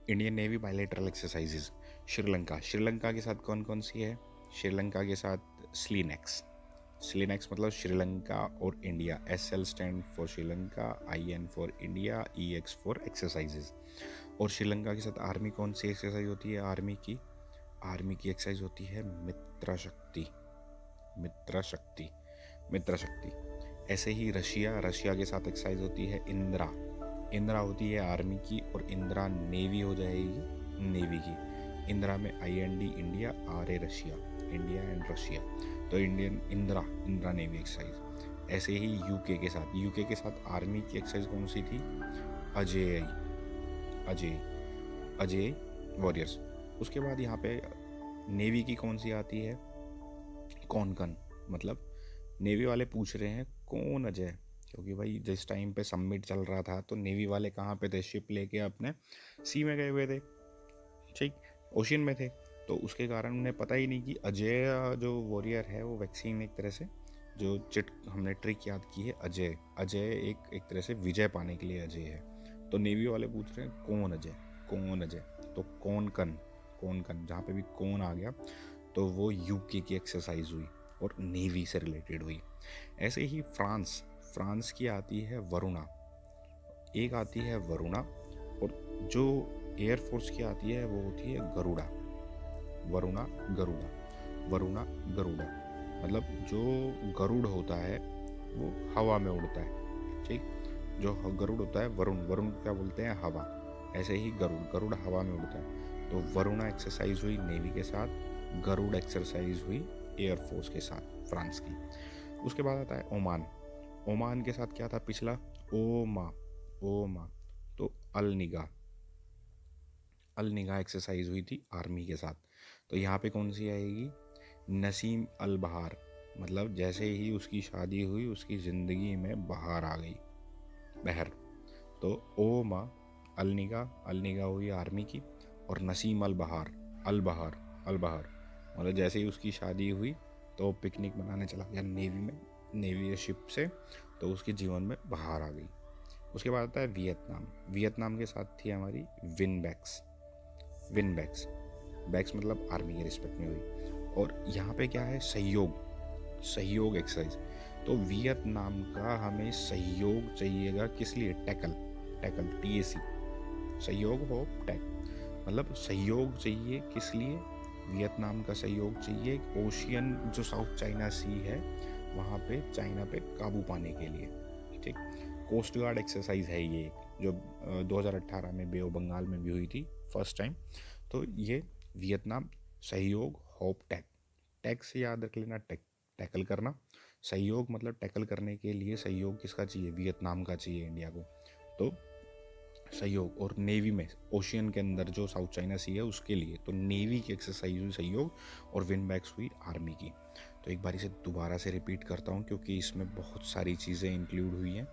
Indian navy bilateral exercises. Sri Lanka, Sri Lanka के साथ कौन कौन सी है? श्रीलंका के साथ स्लीनेक्स। स्लीनेक्स मतलब श्रीलंका और India. SL stand for Sri Lanka, IN for India, EX for exercises. और श्रीलंका के साथ आर्मी कौन सी एक्सरसाइज होती है? आर्मी की एक्सरसाइज होती है मित्र शक्ति। मित्र शक्ति, मित्र शक्ति। ऐसे ही रशिया के साथ एक्सरसाइज होती है इंदिरा। इंदिरा होती है आर्मी की, और इंदिरा नेवी हो जाएगी नेवी की। इंदिरा में IND India, RA Russia, India and Russia. तो इंदिरा नेवी एक्सरसाइज। ऐसे ही यूके के साथ आर्मी की एक्सरसाइज कौन सी थी? अजय अजय अजय वॉरियर्स। उसके बाद यहाँ पे नेवी की कौन सी आती है? कौन मतलब नेवी वाले पूछ रहे हैं कौन अजय, क्योंकि भाई जिस टाइम पे समिट चल रहा था तो नेवी वाले कहाँ पे थे? शिप लेके अपने सी में गए हुए थे, ठीक, ओशियन में थे। तो उसके कारण उन्हें पता ही नहीं कि अजय जो वॉरियर है वो वैक्सीन, एक तरह से जो चिट हमने ट्रिक याद की है, अजय एक तरह से विजय पाने के लिए अजय है। तो नेवी वाले पूछ रहे हैं कौन अजय। तो कौन जहाँ पे भी कौन आ गया तो वो यूके की एक्सरसाइज हुई और नेवी से रिलेटेड हुई। ऐसे ही फ्रांस की आती है वरुणा, एक आती है वरुणा। और जो एयरफोर्स की आती है वो होती है गरुड़ा। वरुणा गरुड़ा मतलब जो गरुड़ होता है वो हवा में उड़ता है, ठीक। जो गरुड़ होता है वरुण क्या बोलते हैं? हवा। ऐसे ही गरुड़ हवा में उड़ता है। तो वरुणा एक्सरसाइज हुई नेवी के साथ, गरुड़ एक्सरसाइज हुई एयरफोर्स के साथ फ्रांस की। उसके बाद आता है ओमान के साथ क्या था पिछला? ओमा। तो अलनिगा एक्सरसाइज हुई थी आर्मी के साथ। तो यहाँ पे कौन सी आएगी? नसीम अल बहार, मतलब जैसे ही उसकी शादी हुई उसकी ज़िंदगी में बहार आ गई, बहर। तो ओमा अलनिगा हुई आर्मी की, और नसीम अल बहार मतलब जैसे ही उसकी शादी हुई तो पिकनिक मनाने चला गया नेवी शिप से, तो उसके जीवन में बहार आ गई। उसके बाद आता है वियतनाम के साथ थी हमारी विनबैक्स मतलब आर्मी के रिस्पेक्ट में हुई। और यहाँ पे क्या है? सहयोग एक्सरसाइज। तो वियतनाम का हमें सहयोग चाहिएगा, किस लिए? टैकल TAC, सहयोग हो टैक, मतलब सहयोग चाहिए किस लिए? वियतनाम का सहयोग चाहिए ओशियन, जो साउथ चाइना सी है वहाँ पे चाइना पे काबू पाने के लिए, ठीक। कोस्ट गार्ड एक्सरसाइज है ये, जो 2018 में बे ऑफ बंगाल में भी हुई थी फर्स्ट टाइम। तो ये वियतनाम सहयोग होप टैक से याद रख लेना, टैकल करना। सहयोग मतलब टैकल करने के लिए सहयोग किसका चाहिए? वियतनाम का चाहिए इंडिया को। तो सहयोग, और नेवी में ओशियन के अंदर जो साउथ चाइना सी है उसके लिए, तो नेवी की एक्सरसाइज हुई सहयोग, और विनबैक्स हुई आर्मी की। तो एक बार इसे दोबारा से रिपीट करता हूँ क्योंकि इसमें बहुत सारी चीज़ें इंक्लूड हुई हैं,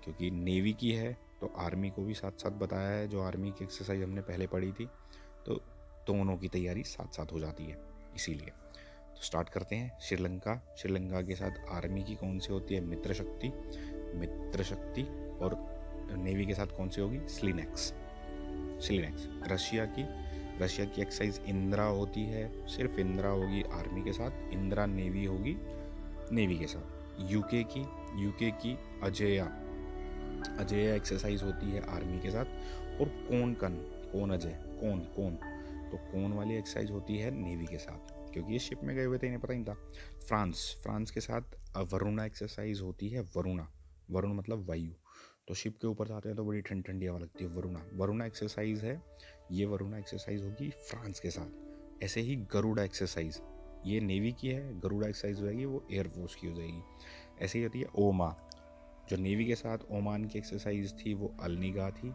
क्योंकि नेवी की है तो आर्मी को भी साथ साथ बताया है, जो आर्मी की एक्सरसाइज हमने पहले पढ़ी थी, तो दोनों की तैयारी साथ साथ हो जाती है इसीलिए। तो स्टार्ट करते हैं। श्रीलंका के साथ आर्मी की कौन सी होती है? मित्र शक्ति। और नेवी के साथ कौन सी होगी? स्लीनेक्स। रशिया की एक्सरसाइज इंदिरा होती है, सिर्फ इंदिरा होगी आर्मी के साथ, इंदिरा नेवी होगी नेवी के साथ। यूके की अजय एक्सरसाइज होती है आर्मी के साथ। और कौन तो कौन वाली एक्सरसाइज होती है नेवी के साथ, क्योंकि ये शिप में गए हुए थे, इन्हें पता नहीं था। फ्रांस के साथ वरुणा एक्सरसाइज होती है। वरुण मतलब वायु। तो शिप के ऊपर जाते हैं तो बड़ी ठंडी हवा लगती है। वरुणा एक्सरसाइज है, ये वरुणा एक्सरसाइज होगी फ्रांस के साथ। ऐसे ही गरुड़ा एक्सरसाइज, ये नेवी की है, गरुड़ा एक्सरसाइज हो जाएगी वो एयरफोर्स की हो जाएगी। ऐसे ही होती है ओमा, जो नेवी के साथ ओमान की एक्सरसाइज थी वो अलनिगा थी,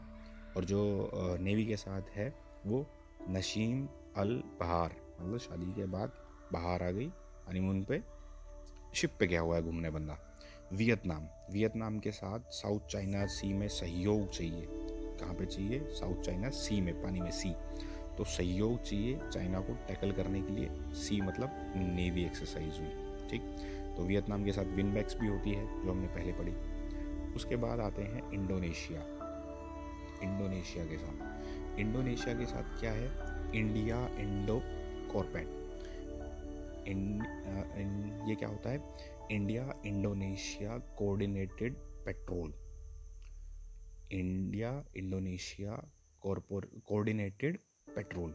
और जो नेवी के साथ है वो नशीम अल बहार, मतलब शादी के बाद बाहर आ गई हनीमून पे, शिप पे गया हुआ है घूमने बंदा। वियतनाम के साथ साउथ चाइना सी में सहयोग चाहिए। कहाँ पे चाहिए? साउथ चाइना सी में, पानी में, सी। तो सहयोग चाहिए चाइना को टैकल करने के लिए, सी मतलब नेवी एक्सरसाइज हुई, ठीक। तो वियतनाम के साथ विनबैक्स भी होती है जो हमने पहले पढ़ी। उसके बाद आते हैं इंडोनेशिया के साथ। इंडोनेशिया के साथ क्या है, इंडिया इंडो कॉर्पेट। ये क्या होता है, India Indonesia coordinated petrol, India Indonesia coordinated petrol.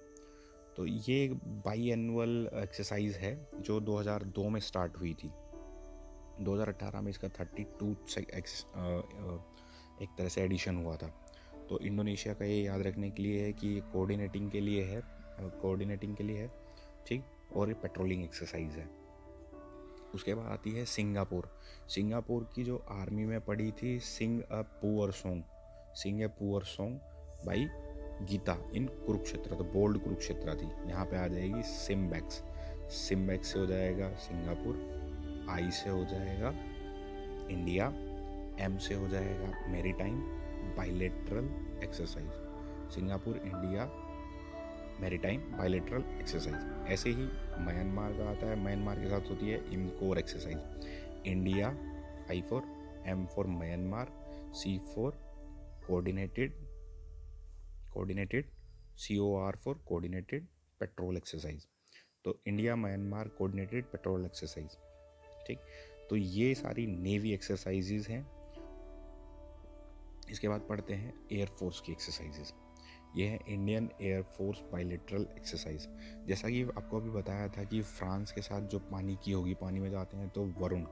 तो ये एक बाई एनुअल एक्सरसाइज है जो 2002 में स्टार्ट हुई थी। 2018 में इसका 32 एक तरह से एडिशन हुआ था। तो इंडोनेशिया का ये याद रखने के लिए है कि ये कोऑर्डिनेटिंग के लिए है, ठीक, और ये पेट्रोलिंग एक्सरसाइज है। उसके बाद आती है सिंगापुर की जो आर्मी में पड़ी थी सिंगापुर सॉन्ग बाई गीता इन कुरुक्षेत्र, तो बोल्ड कुरुक्षेत्र थी। यहाँ पे आ जाएगी सिम्बैक्स से हो जाएगा सिंगापुर, आई से हो जाएगा इंडिया, एम से हो जाएगा maritime bilateral exercise, Singapore India maritime bilateral exercise. ऐसे ही म्यांमार का आता है, म्यांमार के साथ होती है IMCOR exercise, India I for, M for Myanmar, C for coordinated, COR for coordinated patrol exercise. तो India Myanmar coordinated patrol exercise, ठीक। तो ये सारी नेवी एक्सरसाइजेज हैं। इसके बाद पढ़ते हैं एयरफोर्स की एक्सरसाइजेज। ये है इंडियन एयरफोर्स बाइलेटरल एक्सरसाइज। जैसा कि आपको अभी बताया था कि फ्रांस के साथ जो पानी की होगी, पानी में जाते हैं तो वरुण,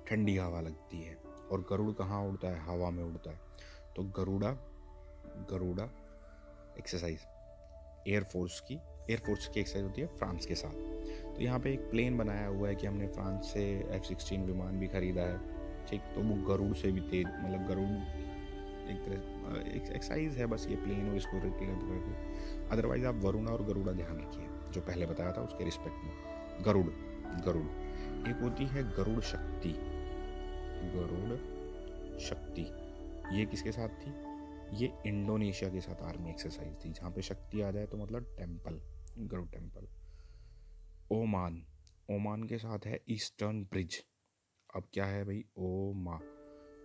ठंडी हवा लगती है, और गरुड़ कहाँ उड़ता है, हवा में उड़ता है। तो गरुड़ा एक्सरसाइज एयरफोर्स की एक्सरसाइज होती है फ्रांस के साथ। तो यहाँ पे एक प्लेन बनाया हुआ है कि हमने फ्रांस से F-16 विमान भी खरीदा है, ठीक। तो वो गरुड़ से भी तेज, मतलब गरुड़ एक तरह एक्सरसाइज है बस, ये प्लेन और इसको रेप्लिकेट करके। अदरवाइज आप वरुणा और गरुड़ा ध्यान रखिए, जो पहले बताया था उसके रिस्पेक्ट में। गरुड़ एक होती है गरुड़ शक्ति, ये किसके साथ थी, ये इंडोनेशिया के साथ आर्मी एक्सरसाइज थी। जहाँ पे शक्ति आ जाए तो मतलब टेम्पल, गरुड़ टेम्पल। ओमान के साथ है ईस्टर्न ब्रिज। अब क्या है भाई,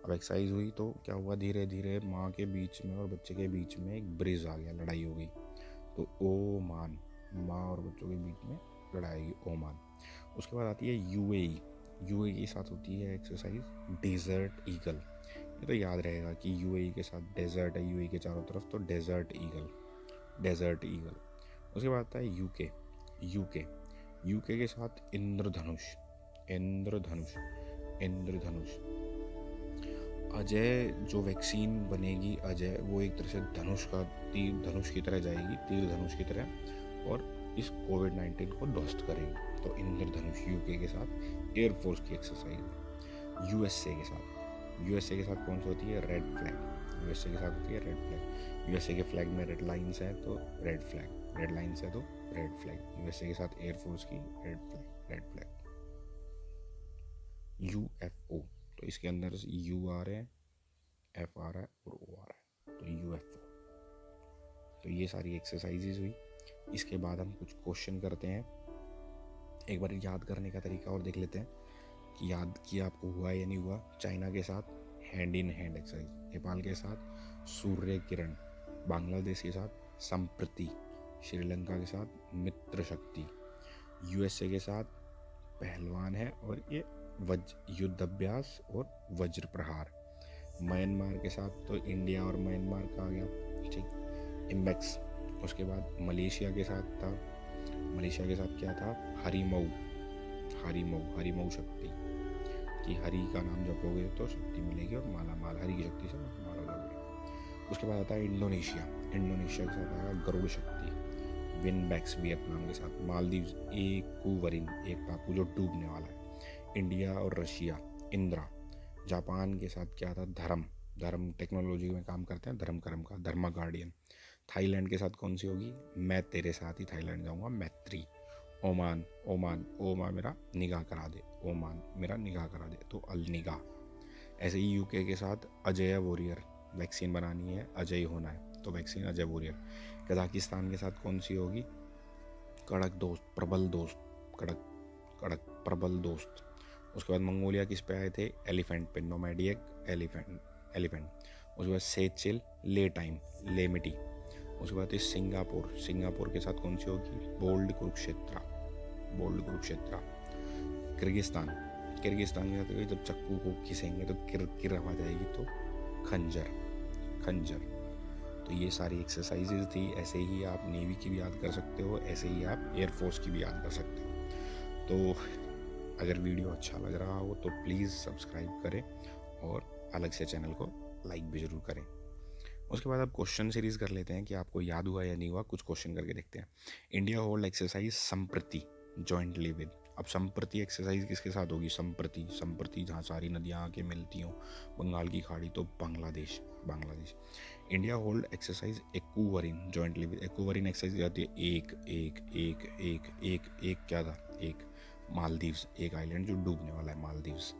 अब एक्सरसाइज हुई तो क्या हुआ, धीरे धीरे माँ के बीच में और बच्चे के बीच में एक ब्रिज आ गया, लड़ाई हो गई। तो ओमान, माँ और बच्चों के बीच में लड़ाई, ओमान। उसके बाद आती है यूएई के साथ होती है एक्सरसाइज डेजर्ट ईगल। ये तो याद रहेगा कि यूएई के साथ डेजर्ट है, यूएई के चारों तरफ, तो डेजर्ट ईगल। उसके बाद आता है यूके के साथ इंद्रधनुष। अजय जो वैक्सीन बनेगी, अजय, वो एक तरह से धनुष की तरह जाएगी, तीर धनुष की तरह, और इस कोविड-19 को ध्वस्त करेगी। तो इंद्रधनुष यूके के साथ एयरफोर्स की एक्सरसाइज है। यूएसए के साथ कौन सी होती है, रेड फ्लैग। यूएसए के साथ होती है रेड फ्लैग। यूएसए के फ्लैग में रेड लाइन्स है तो रेड फ्लैग, रेड लाइन्स है तो रेड फ्लैग। यूएसए के साथ एयरफोर्स की रेड फ्लैग। यूएफओ, तो इसके अंदर यू आ रहे हैं, एफ आ रहा है और ओ आ रहा है, तो यूएफओ। तो ये सारी एक्सरसाइजेज हुई। इसके बाद हम कुछ क्वेश्चन करते हैं। एक बार याद करने का तरीका और देख लेते हैं कि याद किया आपको हुआ या नहीं हुआ। चाइना के साथ hand in hand exercise, Nepal के साथ सूर्य किरण, बांग्लादेश के साथ संप्रति, श्रीलंका के साथ मित्र शक्ति, यूएसए के साथ पहलवान है और ये युद्ध अभ्यास और वज्र प्रहार। म्यांमार के साथ तो इंडिया और म्यांमार का आ गया, ठीक, इम्बेक्स। उसके बाद मलेशिया के साथ क्या था, हरिमऊ शक्ति, कि हरि का नाम जपोगे तो शक्ति मिलेगी और माला माल, हरि की शक्ति से माला जाओगे। उसके बाद आता है इंडोनेशिया के साथ आया गरुड़ शक्ति, विनबैक्स वियतनाम के साथ, मालदीव्स एकूवरिन, एक टापू जो डूबने वाला है। इंडिया और रशिया इंद्रा। जापान के साथ क्या था, धर्म टेक्नोलॉजी में काम करते हैं, धर्मा गार्डियन। थाईलैंड के साथ कौन सी होगी, मैं तेरे साथ ही थाईलैंड जाऊंगा, मैत्री। ओमान मेरा निगाह करा दे, तो अल निगाह। ऐसे ही यूके के साथ अजय वॉरियर, वैक्सीन बनानी है, अजय होना है, तो वैक्सीन अजय वॉरियर। कजाकिस्तान के साथ कौन सी होगी, प्रबल दोस्त। उसके बाद मंगोलिया किस पे आए थे, एलिफेंट पे, नोमैडिक एलिफेंट। उसके बाद सेचिल, ले टाइम, लेमिटी। उसके बाद है सिंगापुर, सिंगापुर के साथ कौन सी होगी, bold Kurukshetra, bold Kurukshetra. Kyrgyzstan, Kyrgyzstan के साथ जब चक्कू को घिसेंगे तो किर किर आवाज आएगी, तो खंजर, खंजर। तो ये सारी एक्सरसाइजेज थी। ऐसे ही आप नेवी की भी याद कर सकते हो, ऐसे ही आप एयरफोर्स की भी याद कर सकते हो। तो अगर वीडियो अच्छा लग रहा हो तो प्लीज़ सब्सक्राइब करें और अलग से चैनल को लाइक भी ज़रूर करें। उसके बाद आप क्वेश्चन सीरीज़ कर लेते हैं कि आपको याद हुआ या नहीं हुआ, कुछ क्वेश्चन करके देखते हैं। इंडिया होल्ड एक्सरसाइज संप्रति जॉइंटली विद, अब संप्रति एक्सरसाइज किसके साथ होगी, संप्रति, संप्रति जहाँ सारी नदियाँ आके मिलती हों, बंगाल की खाड़ी, तो Bangladesh, Bangladesh. India hold exercise एक्वावरीन जॉइंटली विद, एक्वावरीन एक्सरसाइज आती है एक एक एक एक एक एक, क्या था, एक मालदीव्स, एक आइलैंड जो डूबने वाला है, मालदीव्स।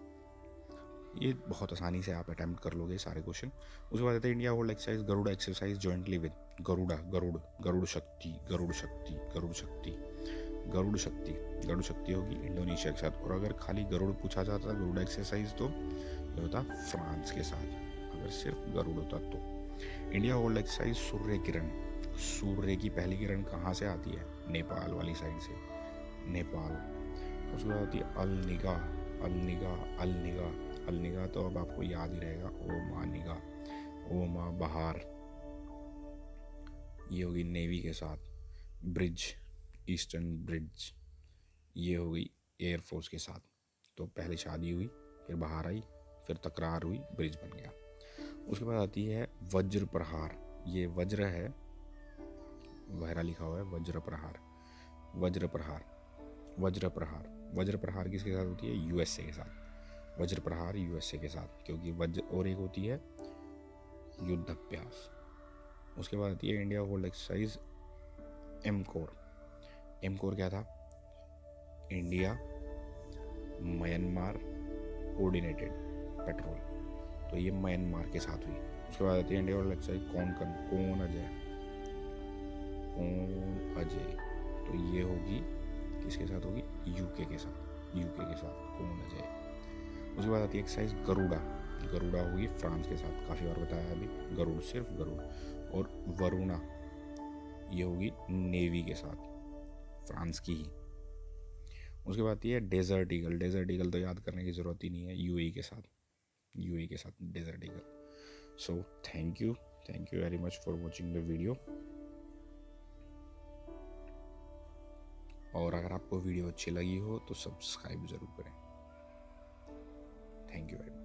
ये बहुत आसानी से आप अटैम्प्ट कर लोगे सारे क्वेश्चन। उसके बाद आते हैं India hold exercise Garuda exercise jointly with, Garuda, Garud, Garud Shakti, Garud Shakti, Garud Shakti, Garud Shakti, Garud शक्ति होगी इंडोनेशिया के साथ। और अगर खाली गरुड़ पूछा जाता गरुड़ा एक्सरसाइज तो ये होता फ्रांस के साथ, अगर सिर्फ गरुड़ होता तो। India hold exercise Surya Kiran, सूर्य की पहली किरण कहाँ से आती है, नेपाल वाली साइड से, नेपाल। उसके बाद होती है अल निगाह, अल निगाह, अल निगाह, अल निगाह तो अब आपको याद ही रहेगा, ओ माँ निगाह, ओ माँ बहार। ये होगी नेवी के साथ। ब्रिज, ईस्टर्न ब्रिज, ये हो गई एयरफोर्स के साथ। तो पहले शादी हुई, फिर बाहर आई, फिर तकरार हुई, ब्रिज बन गया। उसके बाद आती है वज्र प्रहार, ये वज्र है, वहरा लिखा हुआ है, वज्र प्रहार, वज्र प्रहार, वज्र प्रहार। वज्र प्रहार किसके साथ होती है, यूएसए के साथ, वज्र प्रहार यूएसए के साथ, क्योंकि वज्र। और एक होती है युद्धाभ्यास। उसके बाद आती है India hold exercise M core, M core क्या था, इंडिया म्यांमार कोऑर्डिनेटेड पेट्रोल, तो ये म्यांमार के साथ हुई। उसके बाद आती है इंडिया होल्ड एक्सरसाइज कोंकण, कौन अजय, कौन अजय, तो ये होगी किसके साथ होगी, यूके के साथ, यूके के साथ, कौन अजय। उसके बाद आती है एक्सरसाइज गरुड़ा, गरुड़ा होगी फ्रांस के साथ, काफ़ी बार बताया अभी, गरुड़, सिर्फ गरुड़। और वरुणा ये होगी नेवी के साथ, फ्रांस की ही। उसके बाद आती है डेजर्ट ईगल, डेजर्ट ईगल तो याद करने की ज़रूरत ही नहीं है, यूएई के साथ, यूएई के साथ desert eagle. So thank you very much for watching the video. और अगर आपको वीडियो अच्छी लगी हो तो सब्सक्राइब ज़रूर करें। Thank you very much.